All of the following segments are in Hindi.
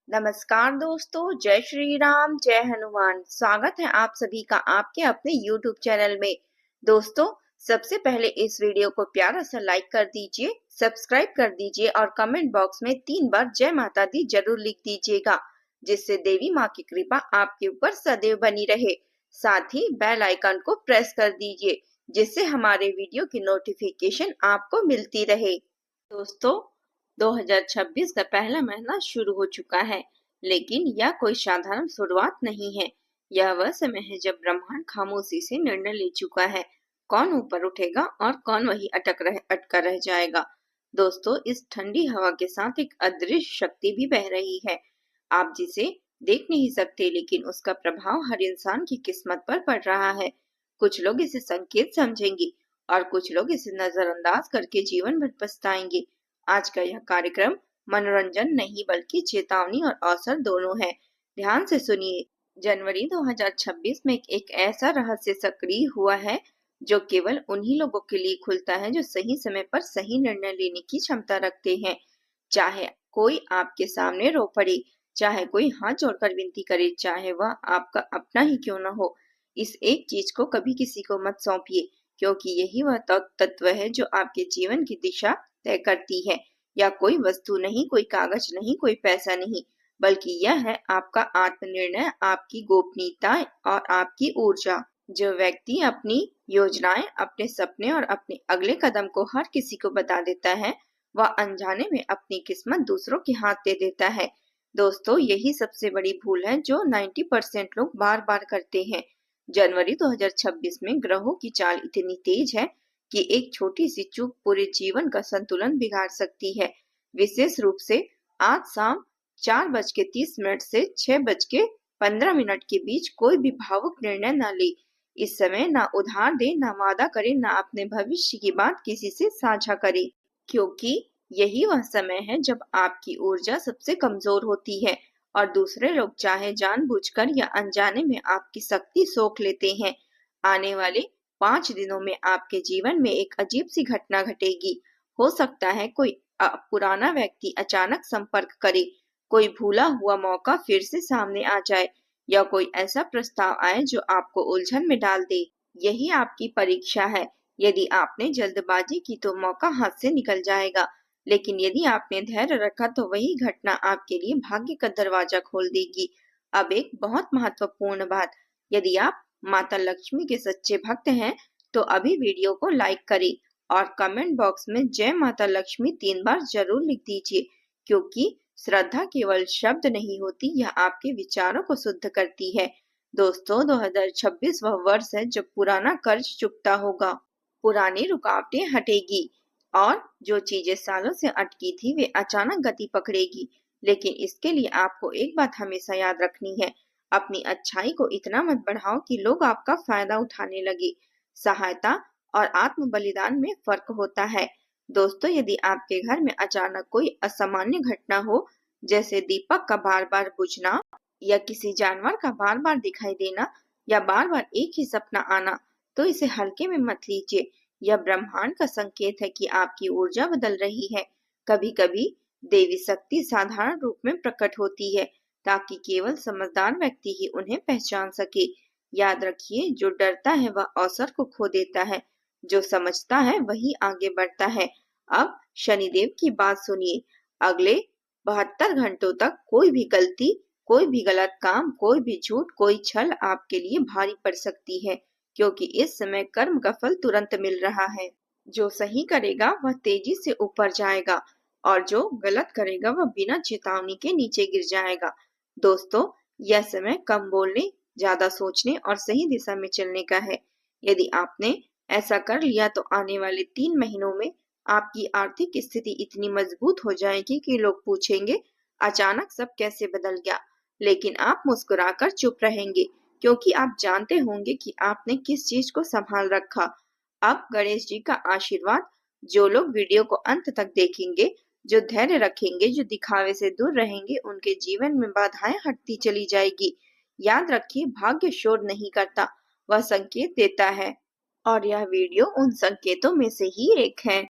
नमस्कार दोस्तों, जय श्री राम, जय हनुमान। स्वागत है आप सभी का आपके अपने YouTube चैनल में। दोस्तों, सबसे पहले इस वीडियो को प्यारा सा लाइक कर दीजिए, सब्सक्राइब कर दीजिए और कमेंट बॉक्स में 3 बार जय माता दी जरूर लिख दीजिएगा, जिससे देवी माँ की कृपा आपके ऊपर सदैव बनी रहे। साथ ही बेल आइकन को प्रेस कर दीजिए, जिससे हमारे वीडियो की नोटिफिकेशन आपको मिलती रहे। दोस्तों, 2026 का पहला महीना शुरू हो चुका है, लेकिन यह कोई साधारण शुरुआत नहीं है। यह वह समय है जब ब्रह्मांड खामोशी से निर्णय ले चुका है, कौन ऊपर उठेगा और कौन वही अटका रह जाएगा। दोस्तों, इस ठंडी हवा के साथ एक अदृश्य शक्ति भी बह रही है। आप जिसे देख नहीं सकते, लेकिन उसका प्रभाव हर इंसान की किस्मत पर पड़ रहा है। कुछ लोग इसे संकेत समझेंगे और कुछ लोग इसे नजरअंदाज करके जीवन भर पछताएंगे। आज का यह कार्यक्रम मनोरंजन नहीं बल्कि चेतावनी और अवसर दोनों है। ध्यान से सुनिए। जनवरी 2026 में एक ऐसा रहस्य सक्रिय हुआ है जो केवल उन्हीं लोगों के लिए खुलता है जो सही समय पर सही निर्णय लेने की क्षमता रखते हैं। चाहे कोई आपके सामने रो पड़े, चाहे कोई हाथ जोड़कर विनती करे, चाहे वह आपका अपना ही क्यों न हो, इस एक चीज को कभी किसी को मत सौंपिए, क्योंकि यही वह तत्व है जो आपके जीवन की दिशा तय करती है। या कोई वस्तु नहीं, कोई कागज नहीं, कोई पैसा नहीं, बल्कि यह है आपका आत्मनिर्णय, आपकी गोपनीयता और आपकी ऊर्जा। जो व्यक्ति अपनी योजनाएं, अपने सपने और अपने अगले कदम को हर किसी को बता देता है, वह अनजाने में अपनी किस्मत दूसरों के हाथ दे देता है। दोस्तों, यही सबसे बड़ी भूल है जो 90% लोग बार बार करते हैं। जनवरी 2026 में ग्रहों की चाल इतनी तेज है कि एक छोटी सी चूक पूरे जीवन का संतुलन बिगाड़ सकती है। विशेष रूप से आज शाम 4:30 से 6:15 के बीच कोई भी भावुक निर्णय न ले। इस समय ना उधार दे, ना वादा करे, ना अपने भविष्य की बात किसी से साझा करे, क्योंकि यही वह समय है जब आपकी ऊर्जा सबसे कमजोर होती है और दूसरे लोग चाहे जानबूझकर या अनजाने में आपकी शक्ति सोख लेते हैं। आने वाले 5 दिनों में आपके जीवन में एक अजीब सी घटना घटेगी। हो सकता है कोई पुराना व्यक्ति अचानक संपर्क करे, कोई भूला हुआ मौका फिर से सामने आ जाए, या कोई ऐसा प्रस्ताव आए जो आपको उलझन में डाल दे। यही आपकी परीक्षा है। यदि आपने जल्दबाजी की तो मौका हाथ से निकल जाएगा, लेकिन यदि आपने धैर्य रखा तो वही घटना आपके लिए भाग्य का दरवाजा खोल देगी। अब एक बहुत महत्वपूर्ण बात, यदि आप माता लक्ष्मी के सच्चे भक्त हैं तो अभी वीडियो को लाइक करें और कमेंट बॉक्स में जय माता लक्ष्मी 3 बार जरूर लिख दीजिए, क्योंकि श्रद्धा केवल शब्द नहीं होती, यह आपके विचारों को शुद्ध करती है। दोस्तों, 2026 वह वर्ष है जब पुराना कर्ज चुकता होगा, पुरानी रुकावटें हटेगी और जो चीजें सालों से अटकी थी वे अचानक गति पकड़ेगी। लेकिन इसके लिए आपको एक बात हमेशा याद रखनी है, अपनी अच्छाई को इतना मत बढ़ाओ कि लोग आपका फायदा उठाने लगे। सहायता और आत्म बलिदान में फर्क होता है। दोस्तों, यदि आपके घर में अचानक कोई असामान्य घटना हो, जैसे दीपक का बार बार बुझना या किसी जानवर का बार बार दिखाई देना या बार बार एक ही सपना आना, तो इसे हल्के में मत लीजिए। यह ब्रह्मांड का संकेत है कि आपकी ऊर्जा बदल रही है। कभी कभी देवी शक्ति साधारण रूप में प्रकट होती है, ताकि केवल समझदार व्यक्ति ही उन्हें पहचान सके। याद रखिए, जो डरता है वह अवसर को खो देता है, जो समझता है वही आगे बढ़ता है। अब शनिदेव की बात सुनिए। अगले 72 घंटों तक कोई भी गलती, कोई भी गलत काम, कोई भी झूठ, कोई छल आपके लिए भारी पड़ सकती है, क्योंकि इस समय कर्म का फल तुरंत मिल रहा है। जो सही करेगा वह तेजी से ऊपर जाएगा और जो गलत करेगा वह बिना चेतावनी के नीचे गिर जाएगा। दोस्तों, यह समय कम बोलने, ज्यादा सोचने और सही दिशा में चलने का है। यदि आपने ऐसा कर लिया तो आने वाले 3 महीनों में आपकी आर्थिक स्थिति इतनी मजबूत हो जाएगी कि लोग पूछेंगे, अचानक सब कैसे बदल गया। लेकिन आप मुस्कुराकर चुप रहेंगे, क्योंकि आप जानते होंगे कि आपने किस चीज को संभाल रखा। अब गणेश जी का आशीर्वाद। जो लोग वीडियो को अंत तक देखेंगे, जो धैर्य रखेंगे, जो दिखावे से दूर रहेंगे, उनके जीवन में बाधाएं हटती चली जाएगी। याद रखिए, भाग्य शोर नहीं करता, वह संकेत देता है, और यह वीडियो उन संकेतों में से ही एक है।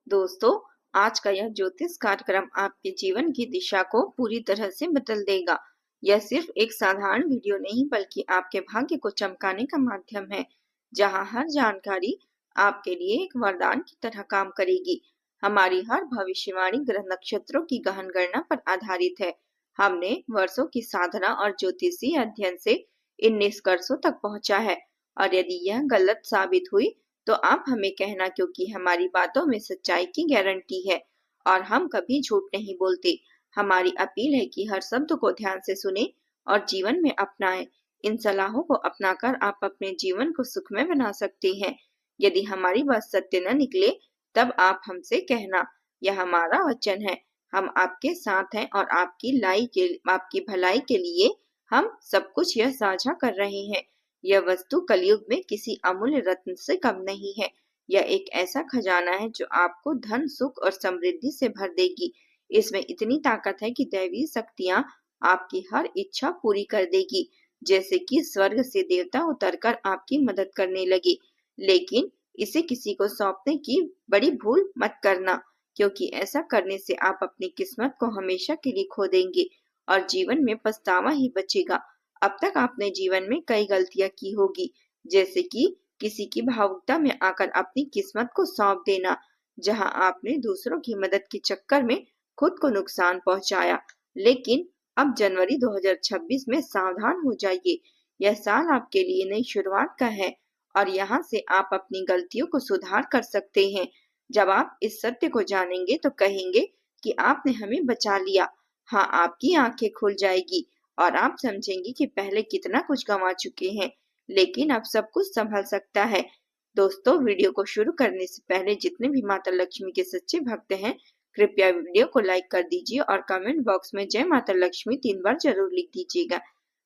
दोस्तों, आज का यह ज्योतिष कार्यक्रम आपके जीवन की दिशा को पूरी तरह से बदल देगा। यह सिर्फ एक साधारण वीडियो नहीं बल्कि आपके भाग्य को चमकाने का माध्यम है, जहां हर जानकारी आपके लिए एक वरदान की तरह काम करेगी। हमारी हर भविष्यवाणी ग्रह नक्षत्रों की गहन गणना पर आधारित है। हमने वर्षों की साधना और ज्योतिषीय अध्ययन से इन निष्कर्षों तक पहुंचा है, और यदि यह गलत साबित हुई तो आप हमें कहना, क्योंकि हमारी बातों में सच्चाई की गारंटी है और हम कभी झूठ नहीं बोलते। हमारी अपील है कि हर शब्द को ध्यान से सुने और जीवन में अपनाएं। इन सलाहों को अपनाकर आप अपने जीवन को सुखमय बना सकते हैं। यदि हमारी बात सत्य न निकले तब आप हमसे कहना, यह हमारा वचन है। हम आपके साथ हैं और आपकी भलाई के लिए हम सब कुछ यह साझा कर रहे हैं। यह वस्तु कलयुग में किसी अमूल्य रत्न से कम नहीं है। यह एक ऐसा खजाना है जो आपको धन, सुख और समृद्धि से भर देगी। इसमें इतनी ताकत है कि दैवीय शक्तियां आपकी हर इच्छा पूरी कर देगी, जैसे कि स्वर्ग से देवता उतरकर आपकी मदद करने लगे। लेकिन इसे किसी को सौंपने की बड़ी भूल मत करना, क्योंकि ऐसा करने से आप अपनी किस्मत को हमेशा के लिए खो देंगे और जीवन में पछतावा ही बचेगा। अब तक आपने जीवन में कई गलतियां की होगी, जैसे कि किसी की भावुकता में आकर अपनी किस्मत को सौंप देना, जहां आपने दूसरों की मदद के चक्कर में खुद को नुकसान पहुंचाया। लेकिन अब जनवरी 2026 में सावधान हो जाइए। यह साल आपके लिए नई शुरुआत का है और यहाँ से आप अपनी गलतियों को सुधार कर सकते हैं। जब आप इस सत्य को जानेंगे तो कहेंगे कि आपने हमें बचा लिया। हाँ, आपकी आंखें खुल जाएगी और आप समझेंगे कि पहले कितना कुछ गंवा चुके हैं, लेकिन अब सब कुछ संभल सकता है। दोस्तों, वीडियो को शुरू करने से पहले जितने भी माता लक्ष्मी के सच्चे भक्त हैं, कृपया वीडियो को लाइक कर दीजिए और कमेंट बॉक्स में जय माता लक्ष्मी 3 बार जरूर लिख दीजिएगा।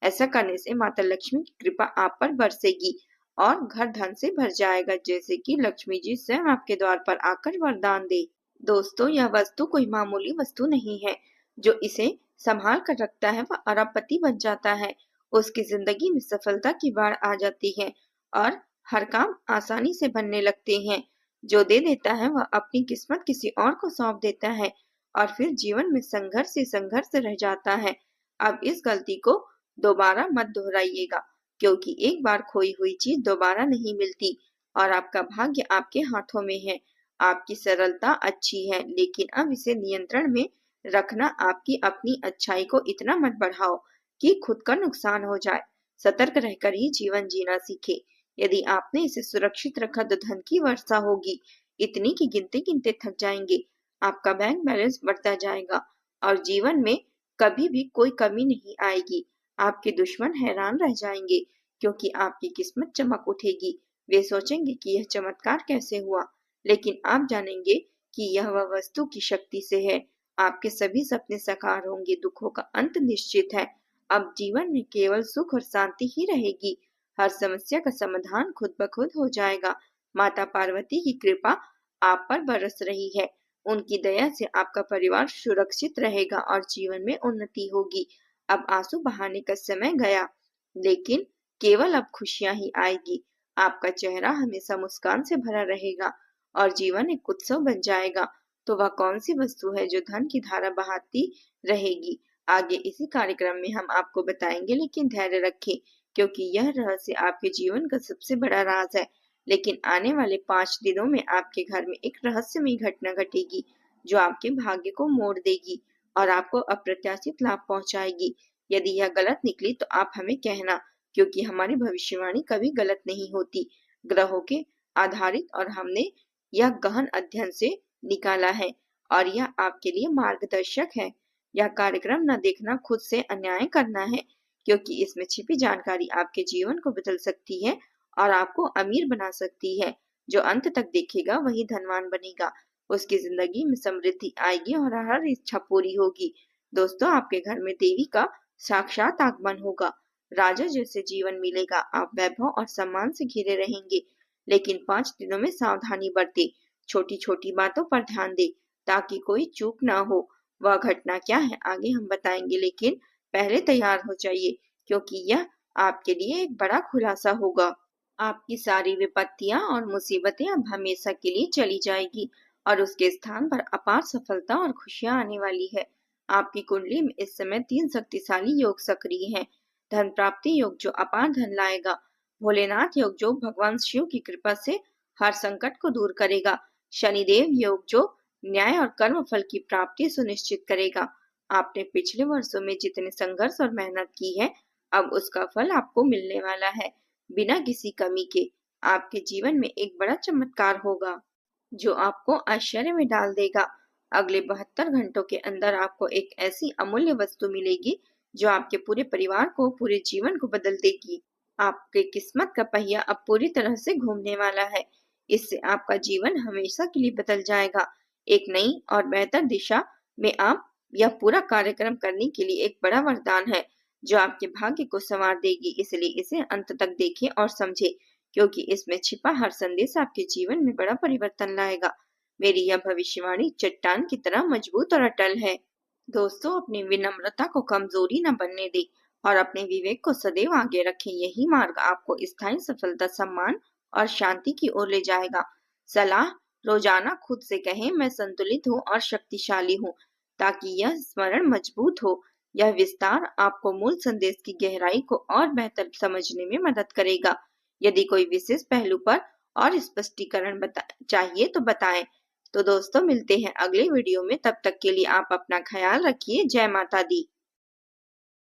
ऐसा करने से माता लक्ष्मी की कृपा आप पर बरसेगी और घर धन से भर जाएगा, जैसे कि लक्ष्मी जी स्वयं आपके द्वार पर आकर वरदान दे। दोस्तों, यह वस्तु कोई मामूली वस्तु नहीं है। जो इसे संभाल कर रखता है वह अरबपति बन जाता है। उसकी जिंदगी में सफलता की बाढ़ आ जाती है और हर काम आसानी से बनने लगते हैं। जो दे देता है वह अपनी किस्मत किसी और को सौंप देता है और फिर जीवन में संघर्ष ही संघर्ष रह जाता है। अब इस गलती को दोबारा मत दोहराइएगा, क्योंकि एक बार खोई हुई चीज दोबारा नहीं मिलती और आपका भाग्य आपके हाथों में है। आपकी सरलता अच्छी है, लेकिन अब इसे नियंत्रण में रखना। आपकी अपनी अच्छाई को इतना मत बढ़ाओ कि खुद का नुकसान हो जाए। सतर्क रहकर ही जीवन जीना सीखे। यदि आपने इसे सुरक्षित रखा तो धन की वर्षा होगी, इतनी कि गिनते गिनते थक जाएंगे। आपका बैंक बैलेंस बढ़ता जाएगा और जीवन में कभी भी कोई कमी नहीं आएगी। आपके दुश्मन हैरान रह जाएंगे, क्योंकि आपकी किस्मत चमक उठेगी। वे सोचेंगे कि यह चमत्कार कैसे हुआ, लेकिन आप जानेंगे कि यह वह वस्तु की शक्ति से है। आपके सभी सपने साकार होंगे, दुखों का अंत निश्चित है। अब जीवन में केवल सुख और शांति ही रहेगी। हर समस्या का समाधान खुद ब खुद हो जाएगा। माता पार्वती की कृपा आप पर बरस रही है। उनकी दया से आपका परिवार सुरक्षित रहेगा और जीवन में उन्नति होगी। अब आंसू बहाने का समय गया, लेकिन केवल अब खुशियां ही आएगी। आपका चेहरा हमेशा मुस्कान से भरा रहेगा और जीवन एक उत्सव बन जाएगा। तो वह कौन सी वस्तु है जो धन की धारा बहाती रहेगी? आगे इसी कार्यक्रम में हम आपको बताएंगे, लेकिन धैर्य रखें, क्योंकि यह रहस्य आपके जीवन का सबसे बड़ा राज है। लेकिन आने वाले 5 दिनों में आपके घर में एक रहस्यमयी घटना घटेगी, जो आपके भाग्य को मोड़ देगी और आपको अप्रत्याशित लाभ पहुंचाएगी। यदि यह गलत निकली तो आप हमें कहना, क्योंकि हमारी भविष्यवाणी कभी गलत नहीं होती। ग्रहों के आधारित और हमने यह गहन अध्ययन से निकाला है और यह आपके लिए मार्गदर्शक है। यह कार्यक्रम न देखना खुद से अन्याय करना है, क्योंकि इसमें छिपी जानकारी आपके जीवन को बदल सकती है और आपको अमीर बना सकती है। जो अंत तक देखेगा वही धनवान बनेगा। उसकी जिंदगी में समृद्धि आएगी और हर इच्छा पूरी होगी। दोस्तों, आपके घर में देवी का साक्षात आगमन होगा। राजा जैसे जीवन मिलेगा। आप वैभव और सम्मान से घिरे रहेंगे, लेकिन 5 दिनों में सावधानी बरतें। छोटी छोटी बातों पर ध्यान दें ताकि कोई चूक ना हो। वह घटना क्या है आगे हम बताएंगे, लेकिन पहले तैयार हो जाइए, क्योंकि यह आपके लिए एक बड़ा खुलासा होगा। आपकी सारी विपत्तियां और मुसीबतें अब हमेशा के लिए चली जाएगी और उसके स्थान पर अपार सफलता और खुशियां आने वाली है। आपकी कुंडली में इस समय 3 शक्तिशाली योग सक्रिय हैं। धन प्राप्ति योग जो अपार धन लाएगा, भोलेनाथ योग जो भगवान शिव की कृपा से हर संकट को दूर करेगा, शनिदेव योग जो न्याय और कर्म फल की प्राप्ति सुनिश्चित करेगा। आपने पिछले वर्षों में जितने संघर्ष और मेहनत की है, अब उसका फल आपको मिलने वाला है, बिना किसी कमी के। आपके जीवन में एक बड़ा चमत्कार होगा जो आपको आश्चर्य में डाल देगा। अगले 72 घंटों के अंदर आपको एक ऐसी अमूल्य वस्तु मिलेगी जो आपके पूरे परिवार को, पूरे जीवन को बदल देगी। आपके किस्मत का पहिया अब पूरी तरह से घूमने वाला है। इससे आपका जीवन हमेशा के लिए बदल जाएगा। एक नई और बेहतर दिशा में आप यह पूरा कार्यक्रम करने के लिए एक बड़ा वरदान है जो आपके भाग्य को संवार देगी। इसलिए इसे अंत तक देखें और समझें, क्योंकि इसमें छिपा हर संदेश आपके जीवन में बड़ा परिवर्तन लाएगा। मेरी यह भविष्यवाणी चट्टान की तरह मजबूत और अटल है। दोस्तों, अपनी विनम्रता को कमजोरी न बनने दें और अपने विवेक को सदैव आगे रखें। यही मार्ग आपको स्थायी सफलता, सम्मान और शांति की ओर ले जाएगा। सलाह: रोजाना खुद से कहें, मैं संतुलित हूँ और शक्तिशाली हूँ, ताकि यह स्मरण मजबूत हो। यह विस्तार आपको मूल संदेश की गहराई को और बेहतर समझने में मदद करेगा। यदि कोई विशेष पहलू पर और स्पष्टीकरण चाहिए तो बताएं। तो दोस्तों, मिलते हैं अगले वीडियो में। तब तक के लिए आप अपना ख्याल रखिए। जय माता दी।